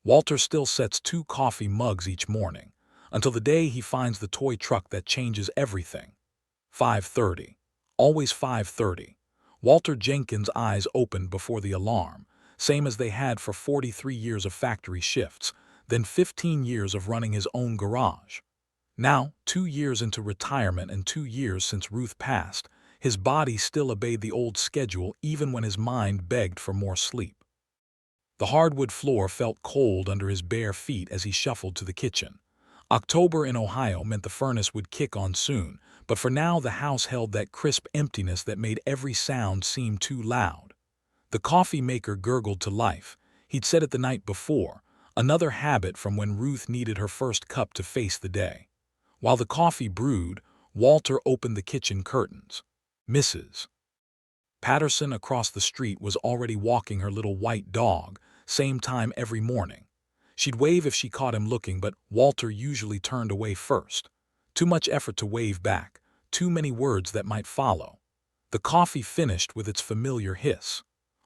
Walter still sets 2 coffee mugs each morning, until the day he finds the toy truck that changes everything. 5:30. Always 5:30. Walter Jenkins' eyes opened before the alarm, same as they had for 43 years of factory shifts, then 15 years of running his own garage. Now, 2 years into retirement and 2 years since Ruth passed, his body still obeyed the old schedule even when his mind begged for more sleep. The hardwood floor felt cold under his bare feet as he shuffled to the kitchen. October in Ohio meant the furnace would kick on soon, but for now the house held that crisp emptiness that made every sound seem too loud. The coffee maker gurgled to life. He'd said it the night before, another habit from when Ruth needed her first cup to face the day. While the coffee brewed, Walter opened the kitchen curtains. Mrs. Patterson across the street was already walking her little white dog, same time every morning. She'd wave if she caught him looking, but Walter usually turned away first. Too much effort to wave back, too many words that might follow. The coffee finished with its familiar hiss.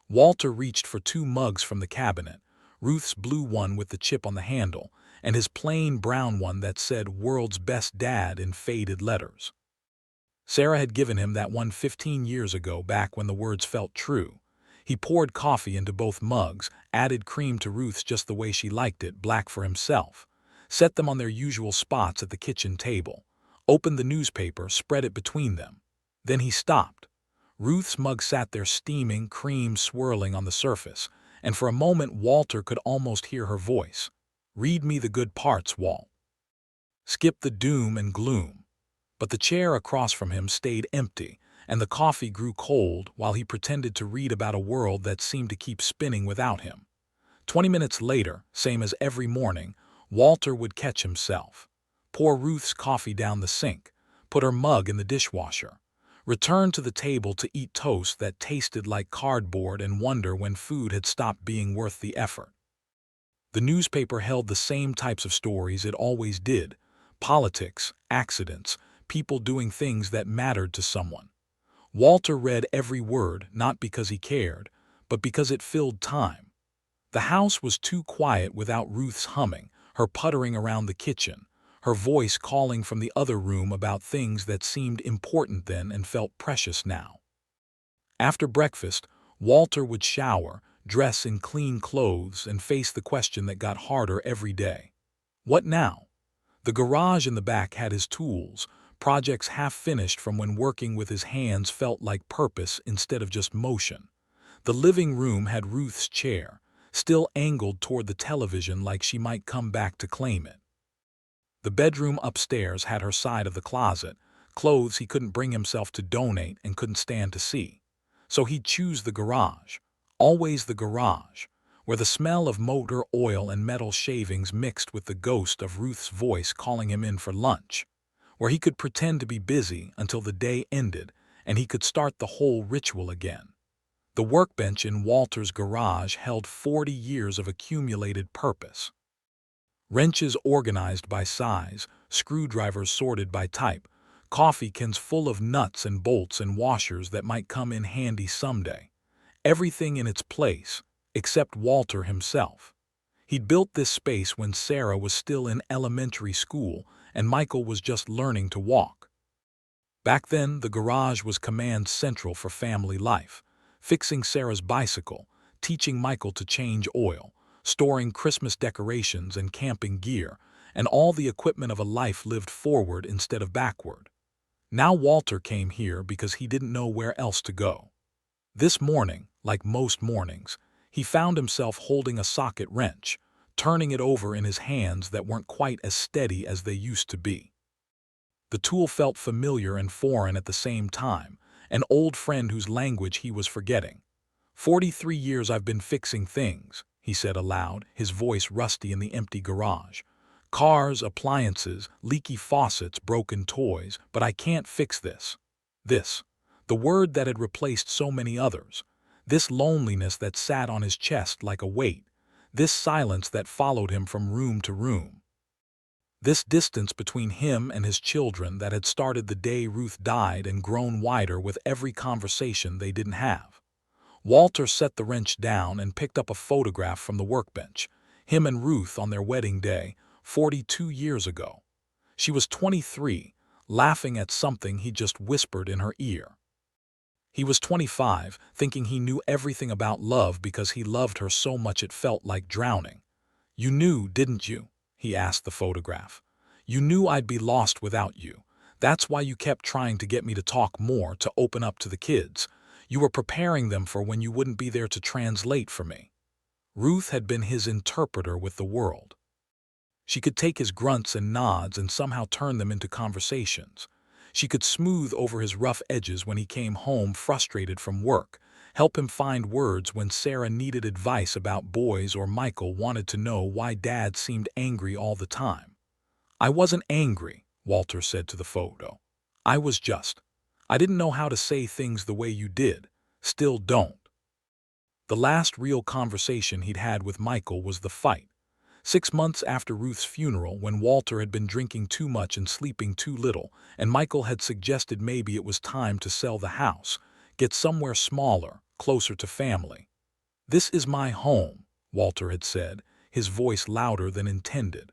Walter reached for 2 mugs from the cabinet, Ruth's blue one with the chip on the handle, and his plain brown one that said "World's Best Dad" in faded letters. Sarah had given him that one 15 years ago, back when the words felt true. He poured coffee into both mugs, added cream to Ruth's just the way she liked it, black for himself, set them on their usual spots at the kitchen table, opened the newspaper, spread it between them. Then he stopped. Ruth's mug sat there steaming, cream swirling on the surface, and for a moment Walter could almost hear her voice. "Read me the good parts, Walt. Skip the doom and gloom." But the chair across from him stayed empty, and the coffee grew cold while he pretended to read about a world that seemed to keep spinning without him. 20 minutes later, same as every morning, Walter would catch himself. Pour Ruth's coffee down the sink, put her mug in the dishwasher, return to the table to eat toast that tasted like cardboard and wonder when food had stopped being worth the effort. The newspaper held the same types of stories it always did: politics, accidents, people doing things that mattered to someone. Walter read every word, not because he cared, but because it filled time. The house was too quiet without Ruth's humming, her puttering around the kitchen, her voice calling from the other room about things that seemed important then and felt precious now. After breakfast, Walter would shower, dress in clean clothes, and face the question that got harder every day. What now? The garage in the back had his tools, projects half finished from when working with his hands felt like purpose instead of just motion. The living room had Ruth's chair, still angled toward the television like she might come back to claim it. The bedroom upstairs had her side of the closet, clothes he couldn't bring himself to donate and couldn't stand to see. So he'd choose the garage, always the garage, where the smell of motor oil and metal shavings mixed with the ghost of Ruth's voice calling him in for lunch, where he could pretend to be busy until the day ended and he could start the whole ritual again. The workbench in Walter's garage held 40 years of accumulated purpose. Wrenches organized by size, screwdrivers sorted by type, coffee cans full of nuts and bolts and washers that might come in handy someday. Everything in its place, except Walter himself. He'd built this space when Sarah was still in elementary school and Michael was just learning to walk. Back then, the garage was command central for family life, fixing Sarah's bicycle, teaching Michael to change oil, storing Christmas decorations and camping gear, and all the equipment of a life lived forward instead of backward. Now Walter came here because he didn't know where else to go. This morning, like most mornings, he found himself holding a socket wrench, turning it over in his hands that weren't quite as steady as they used to be. The tool felt familiar and foreign at the same time, an old friend whose language he was forgetting. 43 years I've been fixing things, he said aloud, his voice rusty in the empty garage. Cars, appliances, leaky faucets, broken toys, but I can't fix this. This, the word that had replaced so many others. This loneliness that sat on his chest like a weight. This silence that followed him from room to room. This distance between him and his children that had started the day Ruth died and grown wider with every conversation they didn't have. Walter set the wrench down and picked up a photograph from the workbench, Him and Ruth on their wedding day, 42 years ago. She was 23, laughing at something he just whispered in her ear. He was 25, thinking he knew everything about love because he loved her so much it felt like drowning. "You knew, didn't you?" he asked the photograph. "You knew I'd be lost without you. That's why you kept trying to get me to talk more, to open up to the kids. You were preparing them for when you wouldn't be there to translate for me." Ruth had been his interpreter with the world. She could take his grunts and nods and somehow turn them into conversations. She could smooth over his rough edges when he came home frustrated from work, help him find words when Sarah needed advice about boys or Michael wanted to know why Dad seemed angry all the time. "I wasn't angry," Walter said to the photo. "I didn't know how to say things the way you did. Still don't." The last real conversation he'd had with Michael was the fight. 6 months after Ruth's funeral, when Walter had been drinking too much and sleeping too little, and Michael had suggested maybe it was time to sell the house, get somewhere smaller, closer to family. "This is my home," Walter had said, his voice louder than intended.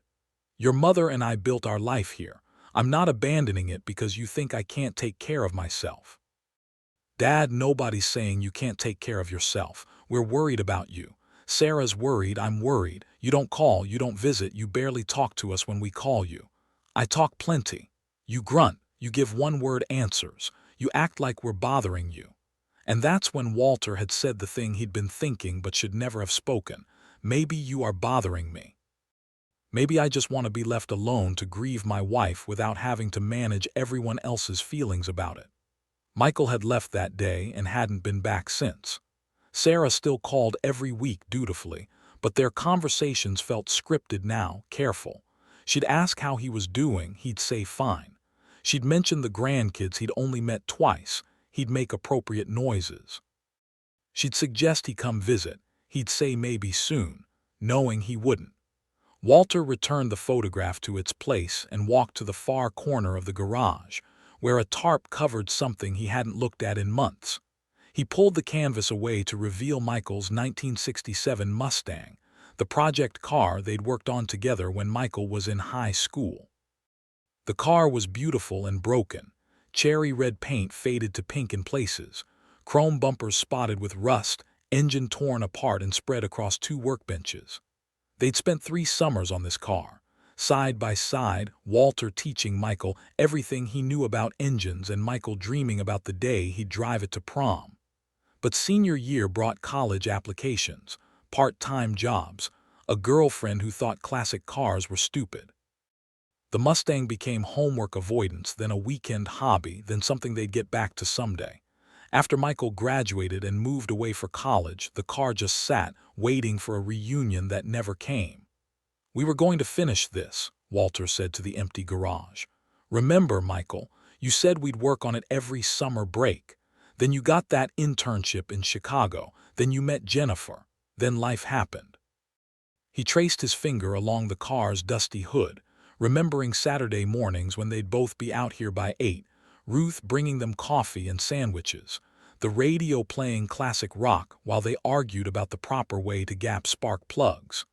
"Your mother and I built our life here. I'm not abandoning it because you think I can't take care of myself." "Dad, nobody's saying you can't take care of yourself. We're worried about you. Sarah's worried, I'm worried. You don't call, you don't visit, you barely talk to us when we call you. I talk plenty. You grunt, you give one-word answers. You act like we're bothering you." And that's when Walter had said the thing he'd been thinking but should never have spoken. "Maybe you are bothering me. Maybe I just want to be left alone to grieve my wife without having to manage everyone else's feelings about it." Michael had left that day and hadn't been back since. Sarah still called every week dutifully, but their conversations felt scripted now, careful. She'd ask how he was doing, he'd say fine. She'd mention the grandkids he'd only met twice, he'd make appropriate noises. She'd suggest he come visit, he'd say maybe soon, knowing he wouldn't. Walter returned the photograph to its place and walked to the far corner of the garage, where a tarp covered something he hadn't looked at in months. He pulled the canvas away to reveal Michael's 1967 Mustang, the project car they'd worked on together when Michael was in high school. The car was beautiful and broken, cherry red paint faded to pink in places, chrome bumpers spotted with rust, engine torn apart and spread across 2 workbenches. They'd spent 3 summers on this car, side by side, Walter teaching Michael everything he knew about engines and Michael dreaming about the day he'd drive it to prom. But senior year brought college applications, part-time jobs, a girlfriend who thought classic cars were stupid. The Mustang became homework avoidance, then a weekend hobby, then something they'd get back to someday. After Michael graduated and moved away for college, the car just sat, waiting for a reunion that never came. "We were going to finish this," Walter said to the empty garage. "Remember, Michael, you said we'd work on it every summer break. Then you got that internship in Chicago, then you met Jennifer, then life happened." He traced his finger along the car's dusty hood, remembering Saturday mornings when they'd both be out here by 8, Ruth bringing them coffee and sandwiches, the radio playing classic rock while they argued about the proper way to gap spark plugs.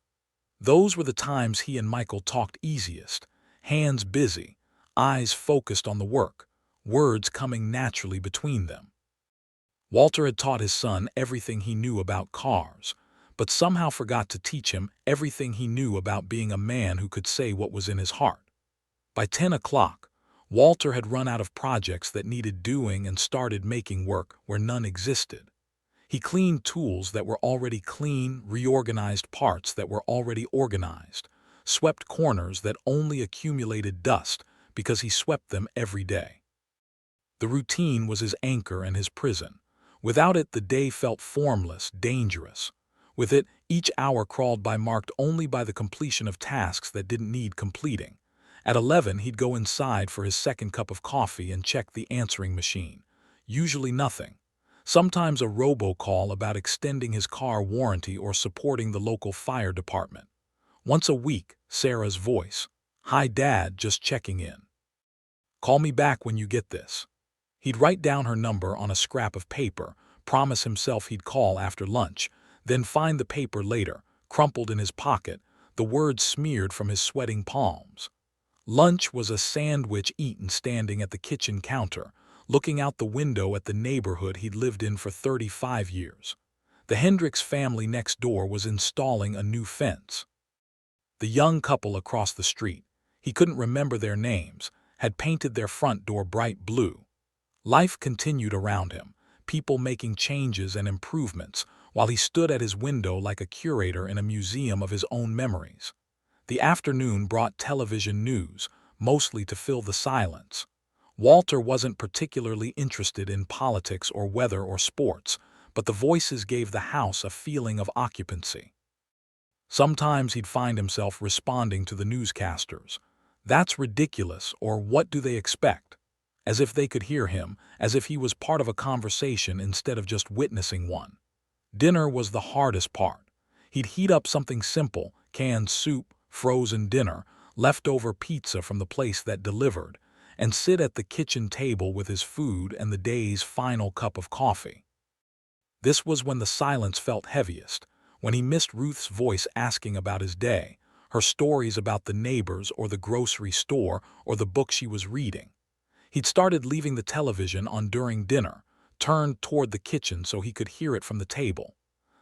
Those were the times he and Michael talked easiest, hands busy, eyes focused on the work, words coming naturally between them. Walter had taught his son everything he knew about cars, but somehow forgot to teach him everything he knew about being a man who could say what was in his heart. By 10 o'clock, Walter had run out of projects that needed doing and started making work where none existed. He cleaned tools that were already clean, reorganized parts that were already organized, swept corners that only accumulated dust because he swept them every day. The routine was his anchor and his prison. Without it, the day felt formless, dangerous. With it, each hour crawled by marked only by the completion of tasks that didn't need completing. At 11, he'd go inside for his second cup of coffee and check the answering machine. Usually nothing. Sometimes a robocall about extending his car warranty or supporting the local fire department. Once a week, Sarah's voice. "Hi, Dad, just checking in. Call me back when you get this." He'd write down her number on a scrap of paper, promise himself he'd call after lunch, then find the paper later, crumpled in his pocket, the words smeared from his sweating palms. Lunch was a sandwich eaten standing at the kitchen counter, looking out the window at the neighborhood he'd lived in for 35 years. The Hendricks family next door was installing a new fence. The young couple across the street, he couldn't remember their names, had painted their front door bright blue. Life continued around him, people making changes and improvements, while he stood at his window like a curator in a museum of his own memories. The afternoon brought television news, mostly to fill the silence. Walter wasn't particularly interested in politics or weather or sports, but the voices gave the house a feeling of occupancy. Sometimes he'd find himself responding to the newscasters. "That's ridiculous," or "What do they expect?" As if they could hear him, as if he was part of a conversation instead of just witnessing one. Dinner was the hardest part. He'd heat up something simple, canned soup, frozen dinner, leftover pizza from the place that delivered, and sit at the kitchen table with his food and the day's final cup of coffee. This was when the silence felt heaviest, when he missed Ruth's voice asking about his day, her stories about the neighbors or the grocery store or the book she was reading. He'd started leaving the television on during dinner, turned toward the kitchen so he could hear it from the table.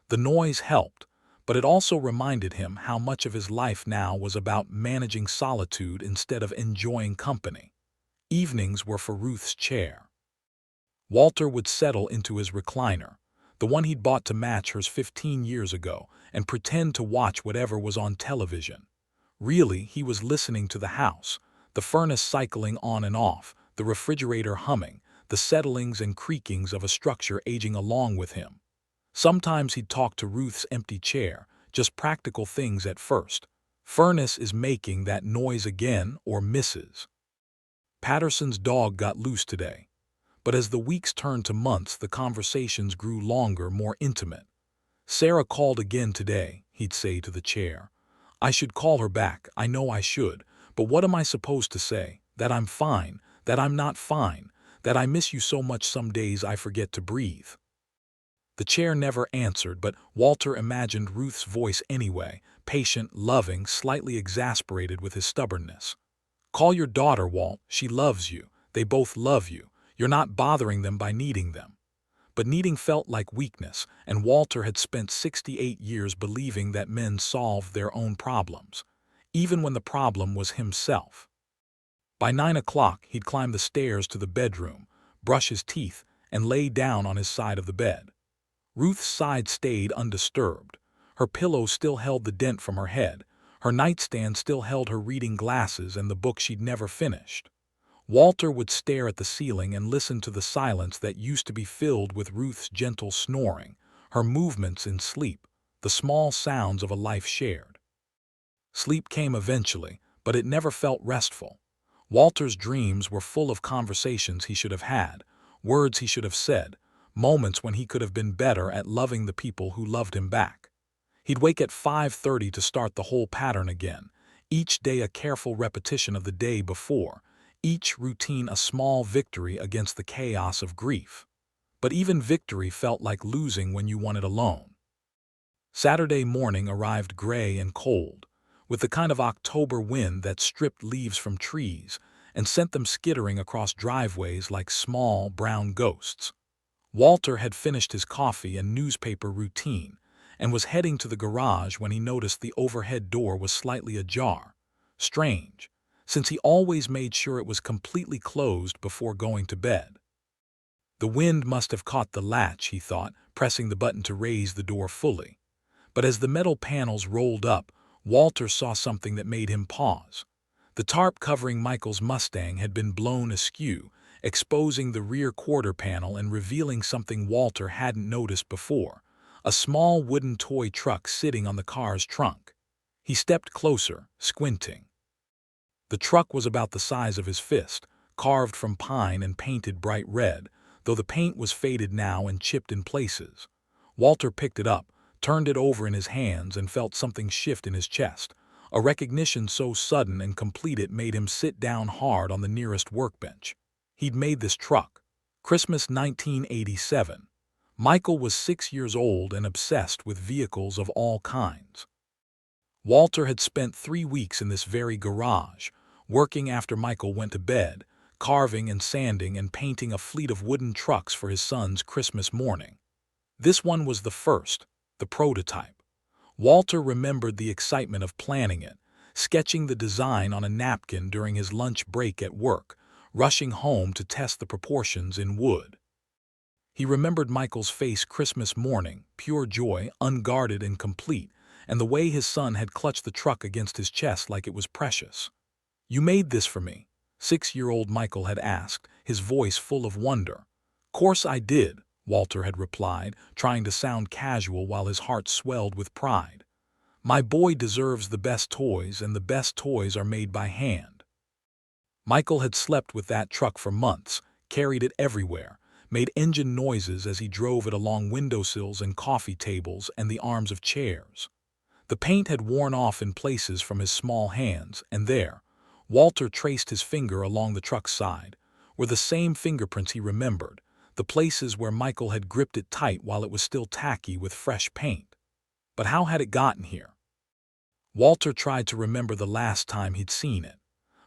The noise helped, but it also reminded him how much of his life now was about managing solitude instead of enjoying company. Evenings were for Ruth's chair. Walter would settle into his recliner, the one he'd bought to match hers 15 years ago, and pretend to watch whatever was on television. Really, he was listening to the house, the furnace cycling on and off, the refrigerator humming, the settlings and creakings of a structure aging along with him. Sometimes he'd talk to Ruth's empty chair, just practical things at first. "Furnace is making that noise again, or Mrs. Patterson's dog got loose today." But as the weeks turned to months, the conversations grew longer, more intimate. "Sarah called again today," he'd say to the chair. "I should call her back, I know I should, but what am I supposed to say? That I'm fine, that I'm not fine, that I miss you so much some days I forget to breathe." The chair never answered, but Walter imagined Ruth's voice anyway, patient, loving, slightly exasperated with his stubbornness. "Call your daughter, Walt. She loves you. They both love you. You're not bothering them by needing them." But needing felt like weakness, and Walter had spent 68 years believing that men solved their own problems, even when the problem was himself. By 9 o'clock, he'd climb the stairs to the bedroom, brush his teeth, and lay down on his side of the bed. Ruth's side stayed undisturbed. Her pillow still held the dent from her head. Her nightstand still held her reading glasses and the book she'd never finished. Walter would stare at the ceiling and listen to the silence that used to be filled with Ruth's gentle snoring, her movements in sleep, the small sounds of a life shared. Sleep came eventually, but it never felt restful. Walter's dreams were full of conversations he should have had, words he should have said, moments when he could have been better at loving the people who loved him back. He'd wake at 5:30 to start the whole pattern again, each day a careful repetition of the day before, each routine a small victory against the chaos of grief. But even victory felt like losing when you won it alone. Saturday morning arrived gray and cold, with the kind of October wind that stripped leaves from trees and sent them skittering across driveways like small, brown ghosts. Walter had finished his coffee and newspaper routine and was heading to the garage when he noticed the overhead door was slightly ajar. Strange, since he always made sure it was completely closed before going to bed. The wind must have caught the latch, he thought, pressing the button to raise the door fully. But as the metal panels rolled up, Walter saw something that made him pause. The tarp covering Michael's Mustang had been blown askew, exposing the rear quarter panel and revealing something Walter hadn't noticed before, a small wooden toy truck sitting on the car's trunk. He stepped closer, squinting. The truck was about the size of his fist, carved from pine and painted bright red, though the paint was faded now and chipped in places. Walter picked it up, turned it over in his hands, and felt something shift in his chest, a recognition so sudden and complete it made him sit down hard on the nearest workbench. He'd made this truck. Christmas 1987. Michael was 6 years old and obsessed with vehicles of all kinds. Walter had spent 3 weeks in this very garage, working after Michael went to bed, carving and sanding and painting a fleet of wooden trucks for his son's Christmas morning. This one was the first, the prototype. Walter remembered the excitement of planning it, sketching the design on a napkin during his lunch break at work, rushing home to test the proportions in wood. He remembered Michael's face Christmas morning, pure joy, unguarded and complete, and the way his son had clutched the truck against his chest like it was precious. "You made this for me?" 6-year-old Michael had asked, his voice full of wonder. "Course I did," Walter had replied, trying to sound casual while his heart swelled with pride. "My boy deserves the best toys, and the best toys are made by hand." Michael had slept with that truck for months, carried it everywhere, made engine noises as he drove it along windowsills and coffee tables and the arms of chairs. The paint had worn off in places from his small hands, and there, Walter traced his finger along the truck's side, were the same fingerprints he remembered, the places where Michael had gripped it tight while it was still tacky with fresh paint. But how had it gotten here? Walter tried to remember the last time he'd seen it.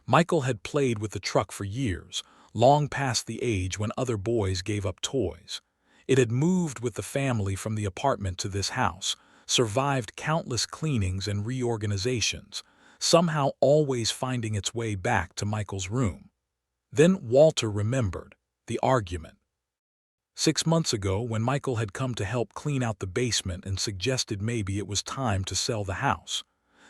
Michael had played with the truck for years, long past the age when other boys gave up toys. It had moved with the family from the apartment to this house, survived countless cleanings and reorganizations, somehow always finding its way back to Michael's room. Then Walter remembered the argument. 6 months ago, when Michael had come to help clean out the basement and suggested maybe it was time to sell the house.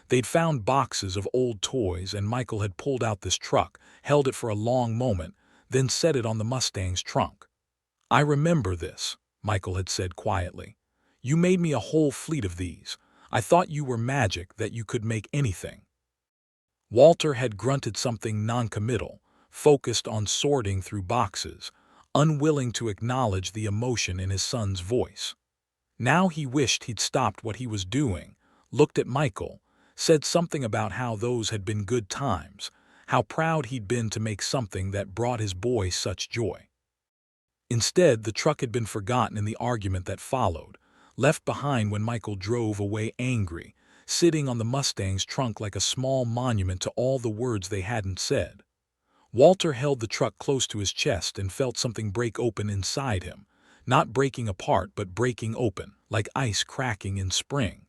They'd found boxes of old toys, and Michael had pulled out this truck, held it for a long moment, then set it on the Mustang's trunk. "I remember this," Michael had said quietly. "You made me a whole fleet of these. I thought you were magic, that you could make anything." Walter had grunted something noncommittal, focused on sorting through boxes, unwilling to acknowledge the emotion in his son's voice. Now he wished he'd stopped what he was doing, looked at Michael, said something about how those had been good times, how proud he'd been to make something that brought his boy such joy. Instead, the truck had been forgotten in the argument that followed, left behind when Michael drove away angry, sitting on the Mustang's trunk like a small monument to all the words they hadn't said. Walter held the truck close to his chest and felt something break open inside him, not breaking apart but breaking open, like ice cracking in spring.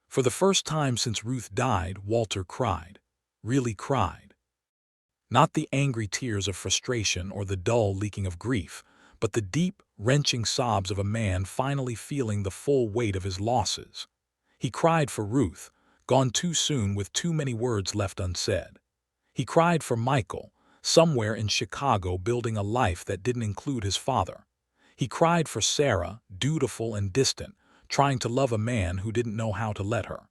For the first time since Ruth died, Walter cried. Really cried. Not the angry tears of frustration or the dull leaking of grief, but the deep, wrenching sobs of a man finally feeling the full weight of his losses. He cried for Ruth, gone too soon with too many words left unsaid. He cried for Michael, somewhere in Chicago building a life that didn't include his father. He cried for Sarah, dutiful and distant, trying to love a man who didn't know how to let her.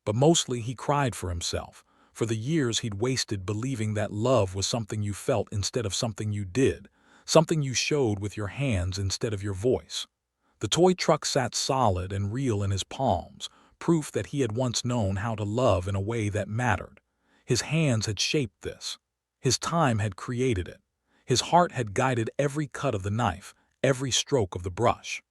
But mostly he cried for himself, for the years he'd wasted believing that love was something you felt instead of something you did, something you showed with your hands instead of your voice. The toy truck sat solid and real in his palms, proof that he had once known how to love in a way that mattered. His hands had shaped this. His time had created it. His heart had guided every cut of the knife, every stroke of the brush.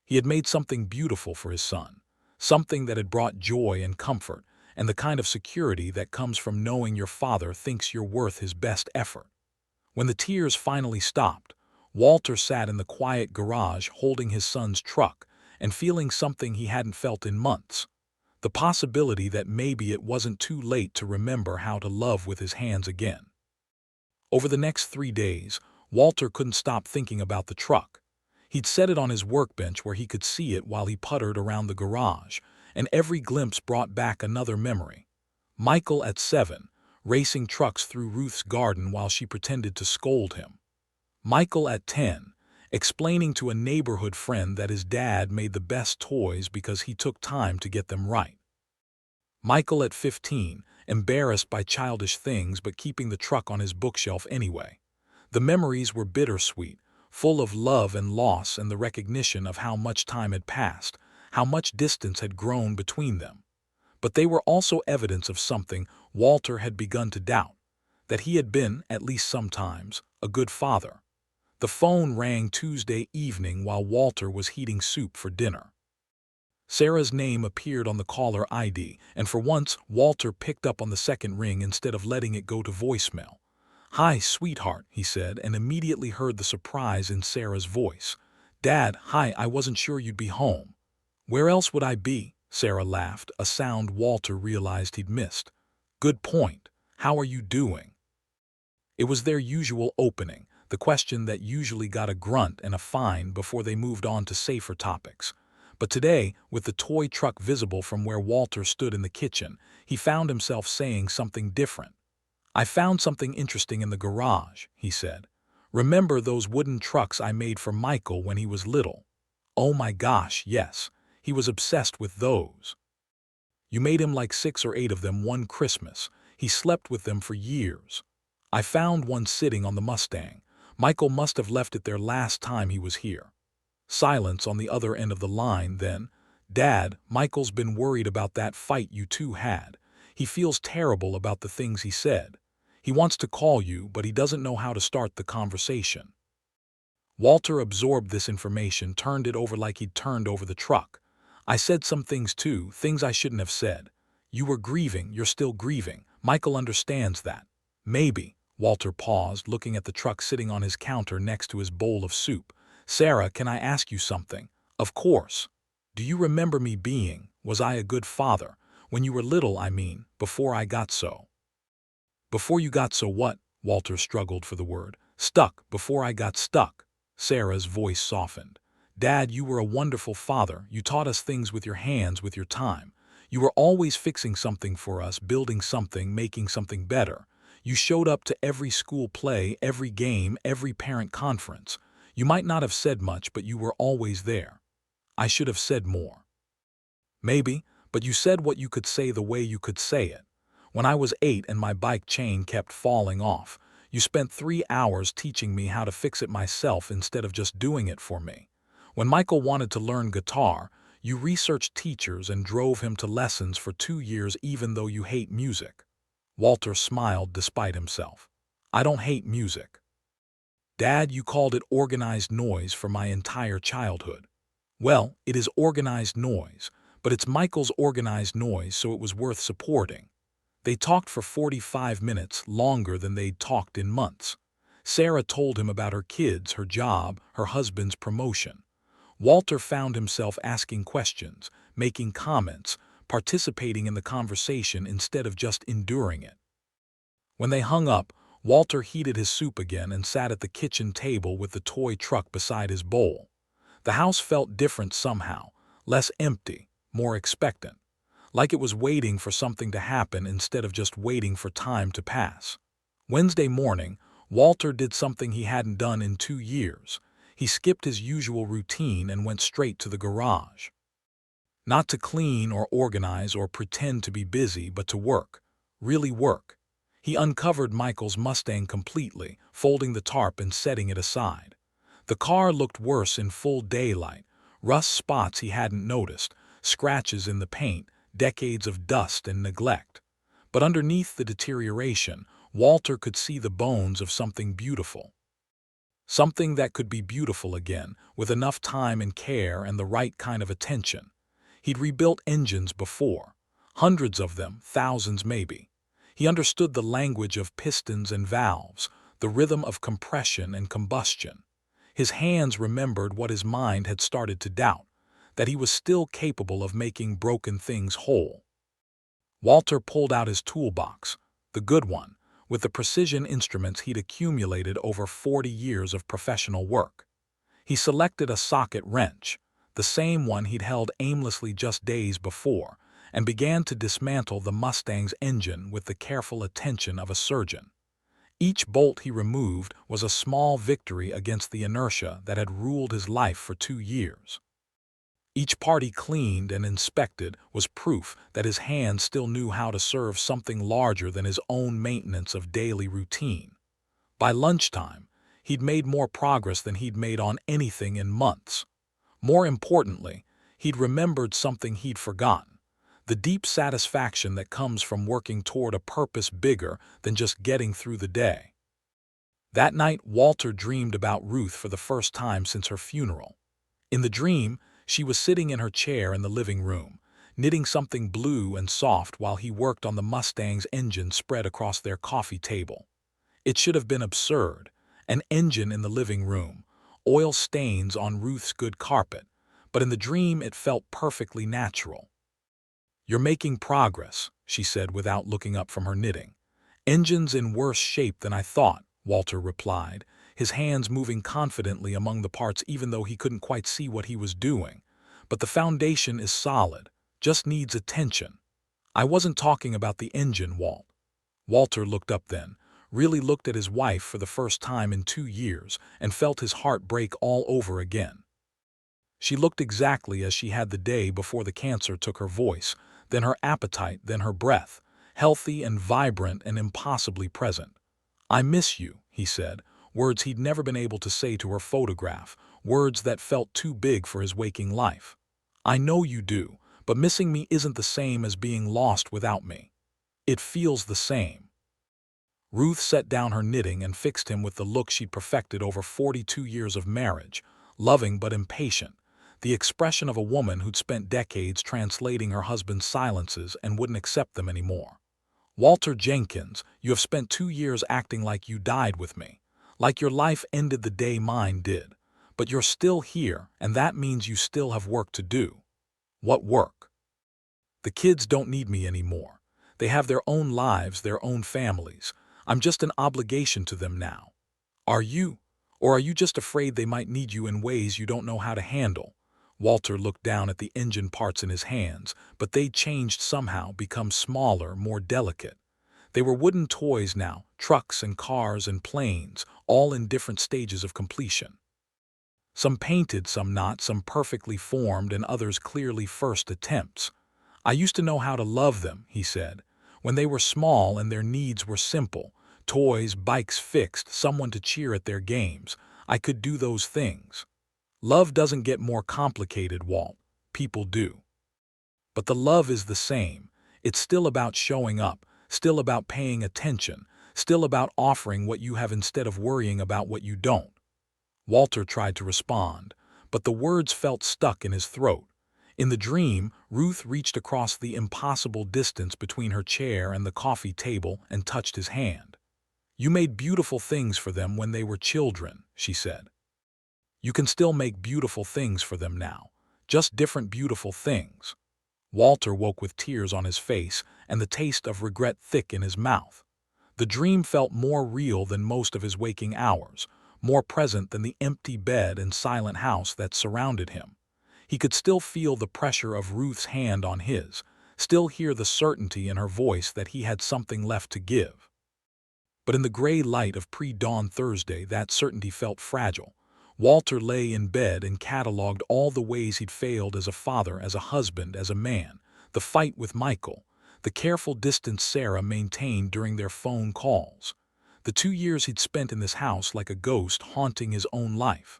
He had made something beautiful for his son, something that had brought joy and comfort, and the kind of security that comes from knowing your father thinks you're worth his best effort. When the tears finally stopped, Walter sat in the quiet garage holding his son's truck and feeling something he hadn't felt in months. The possibility that maybe it wasn't too late to remember how to love with his hands again. Over the next 3 days, Walter couldn't stop thinking about the truck. He'd set it on his workbench where he could see it while he puttered around the garage, and every glimpse brought back another memory. Michael at 7, racing trucks through Ruth's garden while she pretended to scold him. Michael at 10, explaining to a neighborhood friend that his dad made the best toys because he took time to get them right. Michael at 15, embarrassed by childish things but keeping the truck on his bookshelf anyway. The memories were bittersweet, full of love and loss and the recognition of how much time had passed, how much distance had grown between them. But they were also evidence of something Walter had begun to doubt, that he had been, at least sometimes, a good father. The phone rang Tuesday evening while Walter was heating soup for dinner. Sarah's name appeared on the caller ID, and for once, Walter picked up on the second ring instead of letting it go to voicemail. "Hi, sweetheart," he said, and immediately heard the surprise in Sarah's voice. "Dad, hi, I wasn't sure you'd be home." "Where else would I be?" Sarah laughed, a sound Walter realized he'd missed. "Good point. How are you doing?" It was their usual opening, the question that usually got a grunt and a fine before they moved on to safer topics. But today, with the toy truck visible from where Walter stood in the kitchen, he found himself saying something different. "I found something interesting in the garage," he said. "Remember those wooden trucks I made for Michael when he was little?" "Oh my gosh, yes. He was obsessed with those." "You made him like 6 or 8 of them one Christmas. He slept with them for years." "I found one sitting on the Mustang. Michael must have left it there last time he was here." Silence on the other end of the line, then. "Dad, Michael's been worried about that fight you two had. He feels terrible about the things he said. He wants to call you, but he doesn't know how to start the conversation." Walter absorbed this information, turned it over like he'd turned over the truck. "I said some things too, things I shouldn't have said. You were grieving, you're still grieving. Michael understands that." "Maybe." Walter paused, looking at the truck sitting on his counter next to his bowl of soup. "Sarah, can I ask you something?" "Of course." "Do you remember me was I a good father? When you were little, I mean, before I got so." "Before you got so what?" Walter struggled for the word. "Stuck, before I got stuck." Sarah's voice softened. "Dad, you were a wonderful father. You taught us things with your hands, with your time. You were always fixing something for us, building something, making something better. You showed up to every school play, every game, every parent conference. You might not have said much, but you were always there." "I should have said more." "Maybe, but you said what you could say the way you could say it. When I was 8 and my bike chain kept falling off, you spent 3 hours teaching me how to fix it myself instead of just doing it for me. When Michael wanted to learn guitar, you researched teachers and drove him to lessons for 2 years even though you hate music." Walter smiled despite himself. "I don't hate music." "Dad, you called it organized noise for my entire childhood." "Well, it is organized noise, but it's Michael's organized noise, so it was worth supporting." They talked for 45 minutes, longer than they'd talked in months. Sarah told him about her kids, her job, her husband's promotion. Walter found himself asking questions, making comments, participating in the conversation instead of just enduring it. When they hung up, Walter heated his soup again and sat at the kitchen table with the toy truck beside his bowl. The house felt different somehow, less empty, more expectant, like it was waiting for something to happen instead of just waiting for time to pass. Wednesday morning, Walter did something he hadn't done in 2 years. He skipped his usual routine and went straight to the garage. Not to clean or organize or pretend to be busy, but to work. Really work. He uncovered Michael's Mustang completely, folding the tarp and setting it aside. The car looked worse in full daylight, rust spots he hadn't noticed, scratches in the paint, decades of dust and neglect. But underneath the deterioration, Walter could see the bones of something beautiful. Something that could be beautiful again, with enough time and care and the right kind of attention. He'd rebuilt engines before. Hundreds of them, thousands maybe. He understood the language of pistons and valves, the rhythm of compression and combustion. His hands remembered what his mind had started to doubt, that he was still capable of making broken things whole. Walter pulled out his toolbox, the good one, with the precision instruments he'd accumulated over 40 years of professional work. He selected a socket wrench, the same one he'd held aimlessly just days before, and began to dismantle the Mustang's engine with the careful attention of a surgeon. Each bolt he removed was a small victory against the inertia that had ruled his life for 2 years. Each part he cleaned and inspected was proof that his hands still knew how to serve something larger than his own maintenance of daily routine. By lunchtime, he'd made more progress than he'd made on anything in months. More importantly, he'd remembered something he'd forgotten. The deep satisfaction that comes from working toward a purpose bigger than just getting through the day. That night, Walter dreamed about Ruth for the first time since her funeral. In the dream, She was sitting in her chair in the living room, knitting something blue and soft while he worked on the Mustang's engine spread across their coffee table. It should have been absurd. An engine in the living room, oil stains on Ruth's good carpet, but in the dream it felt perfectly natural. "You're making progress," she said without looking up from her knitting. "Engine's in worse shape than I thought," Walter replied, his hands moving confidently among the parts even though he couldn't quite see what he was doing. "But the foundation is solid, just needs attention." "I wasn't talking about the engine, Walt." Walter looked up then, really looked at his wife for the first time in 2 years, and felt his heart break all over again. She looked exactly as she had the day before the cancer took her voice, then her appetite, then her breath, healthy and vibrant and impossibly present. "I miss you," he said, words he'd never been able to say to her photograph, words that felt too big for his waking life. "I know you do, but missing me isn't the same as being lost without me." "It feels the same." Ruth set down her knitting and fixed him with the look she'd perfected over 42 years of marriage, loving but impatient, the expression of a woman who'd spent decades translating her husband's silences and wouldn't accept them anymore. "Walter Jenkins, you have spent 2 years acting like you died with me, like your life ended the day mine did. But you're still here, and that means you still have work to do." "What work?" "The kids don't need me anymore. They have their own lives, their own families. I'm just an obligation to them now." "Are you? Or are you just afraid they might need you in ways you don't know how to handle?" Walter looked down at the engine parts in his hands, but they'd changed somehow, become smaller, more delicate. They were wooden toys now, trucks and cars and planes, all in different stages of completion. Some painted, some not, some perfectly formed, and others clearly first attempts. "I used to know how to love them," he said, "when they were small and their needs were simple. Toys, bikes fixed, someone to cheer at their games. I could do those things. Love doesn't get more complicated, Walt. People do. But the love is the same. It's still about showing up, still about paying attention, still about offering what you have instead of worrying about what you don't." Walter tried to respond, but the words felt stuck in his throat. In the dream, Ruth reached across the impossible distance between her chair and the coffee table and touched his hand. "You made beautiful things for them when they were children," she said. "You can still make beautiful things for them now, just different beautiful things." Walter woke with tears on his face and the taste of regret thick in his mouth. The dream felt more real than most of his waking hours, more present than the empty bed and silent house that surrounded him. He could still feel the pressure of Ruth's hand on his, still hear the certainty in her voice that he had something left to give. But in the gray light of pre-dawn Thursday, that certainty felt fragile. Walter lay in bed and cataloged all the ways he'd failed as a father, as a husband, as a man. The fight with Michael, the careful distance Sarah maintained during their phone calls, the 2 years he'd spent in this house like a ghost haunting his own life.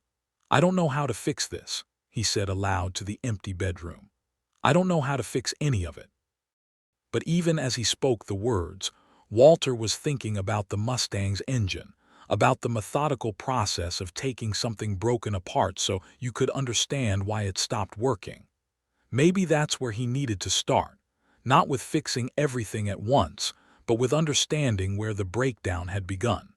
"I don't know how to fix this," he said aloud to the empty bedroom. "I don't know how to fix any of it." But even as he spoke the words, Walter was thinking about the Mustang's engine, about the methodical process of taking something broken apart so you could understand why it stopped working. Maybe that's where he needed to start, not with fixing everything at once, but with understanding where the breakdown had begun.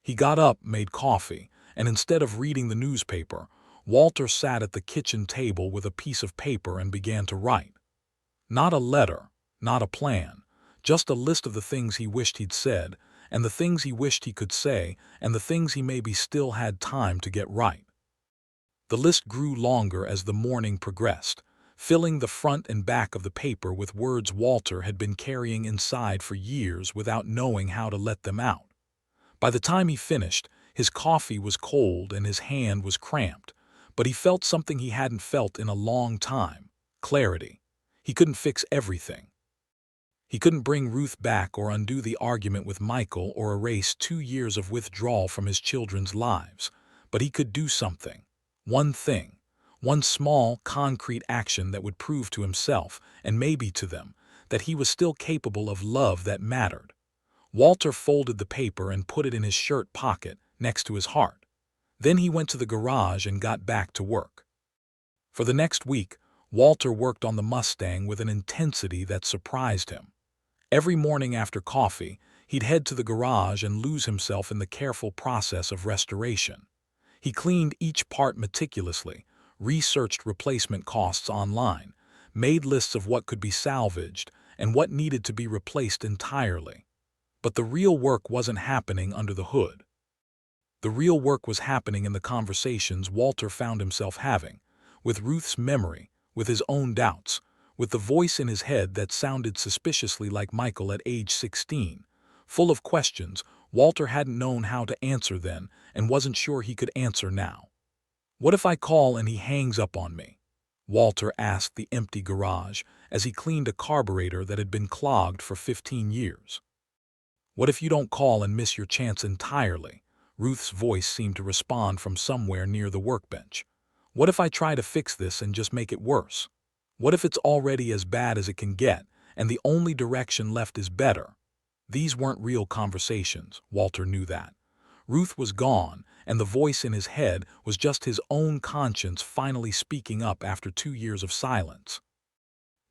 He got up, made coffee, and instead of reading the newspaper, Walter sat at the kitchen table with a piece of paper and began to write. Not a letter, not a plan, just a list of the things he wished he'd said, and the things he wished he could say, and the things he maybe still had time to get right. The list grew longer as the morning progressed, filling the front and back of the paper with words Walter had been carrying inside for years without knowing how to let them out. By the time he finished, his coffee was cold and his hand was cramped, but he felt something he hadn't felt in a long time: clarity. He couldn't fix everything. He couldn't bring Ruth back or undo the argument with Michael or erase 2 years of withdrawal from his children's lives, but he could do something. One thing, one small, concrete action that would prove to himself, and maybe to them, that he was still capable of love that mattered. Walter folded the paper and put it in his shirt pocket next to his heart. Then he went to the garage and got back to work. For the next week, Walter worked on the Mustang with an intensity that surprised him. Every morning after coffee, he'd head to the garage and lose himself in the careful process of restoration. He cleaned each part meticulously, researched replacement costs online, made lists of what could be salvaged and what needed to be replaced entirely. But the real work wasn't happening under the hood. The real work was happening in the conversations Walter found himself having, with Ruth's memory, with his own doubts, with the voice in his head that sounded suspiciously like Michael at age 16. Full of questions, Walter hadn't known how to answer then and wasn't sure he could answer now. "What if I call and he hangs up on me?" Walter asked the empty garage as he cleaned a carburetor that had been clogged for 15 years. "What if you don't call and miss your chance entirely?" Ruth's voice seemed to respond from somewhere near the workbench. "What if I try to fix this and just make it worse? What if it's already as bad as it can get, and the only direction left is better?" These weren't real conversations, Walter knew that. Ruth was gone, and the voice in his head was just his own conscience finally speaking up after 2 years of silence.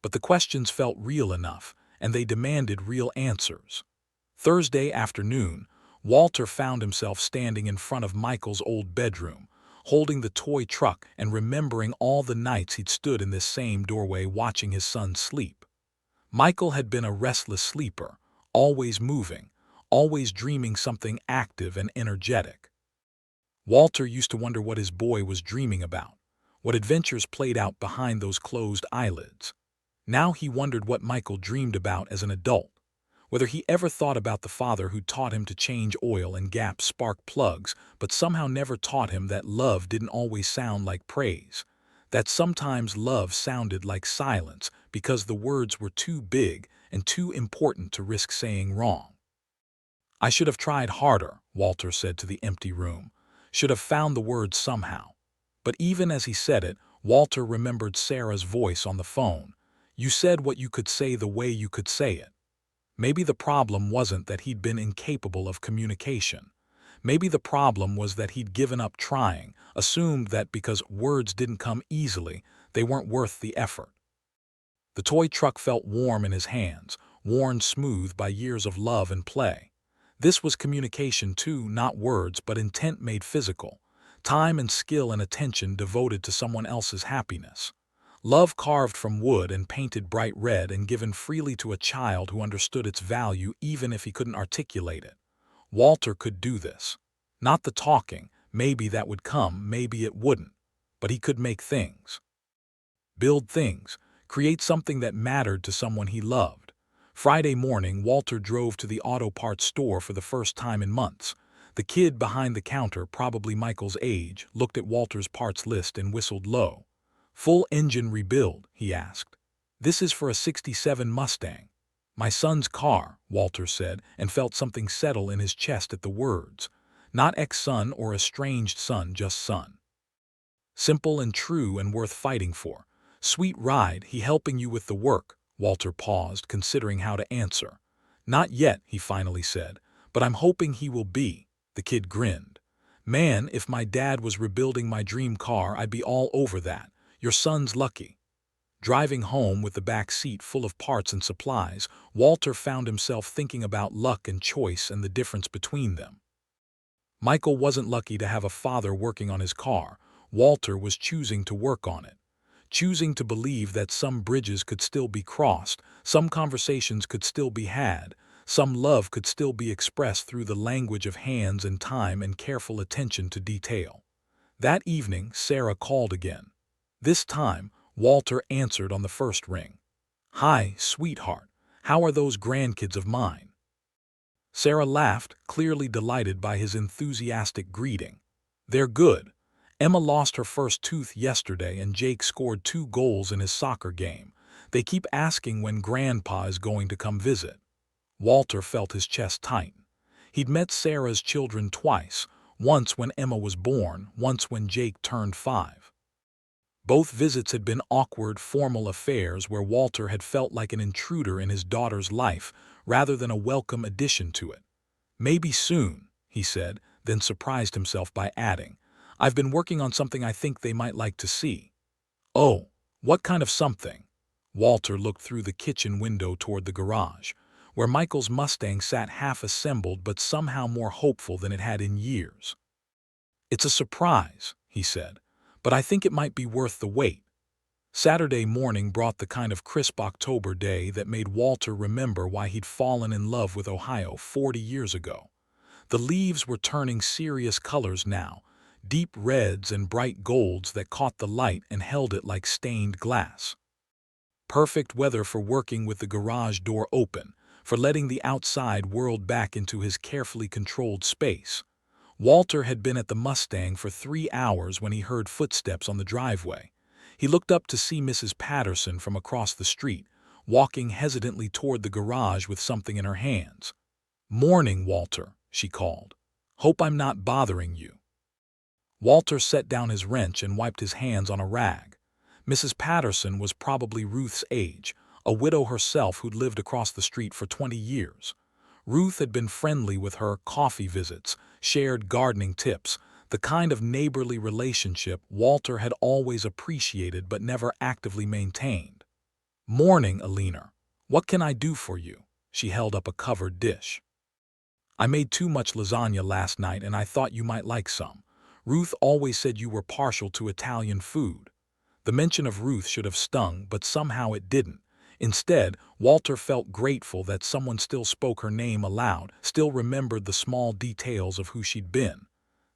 But the questions felt real enough, and they demanded real answers. Thursday afternoon, Walter found himself standing in front of Michael's old bedroom, holding the toy truck and remembering all the nights he'd stood in this same doorway watching his son sleep. Michael had been a restless sleeper, always moving, always dreaming something active and energetic. Walter used to wonder what his boy was dreaming about, what adventures played out behind those closed eyelids. Now he wondered what Michael dreamed about as an adult, whether he ever thought about the father who taught him to change oil and gap spark plugs, but somehow never taught him that love didn't always sound like praise, that sometimes love sounded like silence because the words were too big and too important to risk saying wrong. "I should have tried harder," Walter said to the empty room. "Should have found the words somehow." But even as he said it, Walter remembered Sarah's voice on the phone. "You said what you could say the way you could say it." Maybe the problem wasn't that he'd been incapable of communication. Maybe the problem was that he'd given up trying, assumed that because words didn't come easily, they weren't worth the effort. The toy truck felt warm in his hands, worn smooth by years of love and play. This was communication too, not words, but intent made physical, time and skill and attention devoted to someone else's happiness. Love carved from wood and painted bright red and given freely to a child who understood its value even if he couldn't articulate it. Walter could do this. Not the talking, maybe that would come, maybe it wouldn't, but he could make things. Build things, create something that mattered to someone he loved. Friday morning, Walter drove to the auto parts store for the first time in months. The kid behind the counter, probably Michael's age, looked at Walter's parts list and whistled low. "Full engine rebuild?" he asked. "This is for a '67 Mustang." "My son's car," Walter said, and felt something settle in his chest at the words. Not ex-son or estranged son, just son. Simple and true and worth fighting for. "Sweet ride, he helping you with the work?" Walter paused, considering how to answer. "Not yet," he finally said, "but I'm hoping he will be." The kid grinned. "Man, if my dad was rebuilding my dream car, I'd be all over that. Your son's lucky." Driving home with the back seat full of parts and supplies, Walter found himself thinking about luck and choice and the difference between them. Michael wasn't lucky to have a father working on his car. Walter was choosing to work on it. Choosing to believe that some bridges could still be crossed, some conversations could still be had, some love could still be expressed through the language of hands and time and careful attention to detail. That evening, Sarah called again. This time, Walter answered on the first ring. "Hi, sweetheart. How are those grandkids of mine?" Sarah laughed, clearly delighted by his enthusiastic greeting. "They're good. Emma lost her first tooth yesterday and Jake scored 2 goals in his soccer game. They keep asking when Grandpa is going to come visit." Walter felt his chest tighten. He'd met Sarah's children twice, once when Emma was born, once when Jake turned 5. Both visits had been awkward, formal affairs where Walter had felt like an intruder in his daughter's life rather than a welcome addition to it. "Maybe soon," he said, then surprised himself by adding, "I've been working on something I think they might like to see." Oh, what kind of something? Walter looked through the kitchen window toward the garage, where Michael's Mustang sat half-assembled but somehow more hopeful than it had in years. It's a surprise, he said, but I think it might be worth the wait. Saturday morning brought the kind of crisp October day that made Walter remember why he'd fallen in love with Ohio 40 years ago. The leaves were turning serious colors now, deep reds and bright golds that caught the light and held it like stained glass. Perfect weather for working with the garage door open, for letting the outside world back into his carefully controlled space. Walter had been at the Mustang for 3 hours when he heard footsteps on the driveway. He looked up to see Mrs. Patterson from across the street, walking hesitantly toward the garage with something in her hands. "Morning, Walter," she called. "Hope I'm not bothering you." Walter set down his wrench and wiped his hands on a rag. Mrs. Patterson was probably Ruth's age, a widow herself who'd lived across the street for 20 years. Ruth had been friendly with her, coffee visits, shared gardening tips, the kind of neighborly relationship Walter had always appreciated but never actively maintained. "Morning, Alina. What can I do for you?" She held up a covered dish. "I made too much lasagna last night and I thought you might like some. Ruth always said you were partial to Italian food." The mention of Ruth should have stung, but somehow it didn't. Instead, Walter felt grateful that someone still spoke her name aloud, still remembered the small details of who she'd been.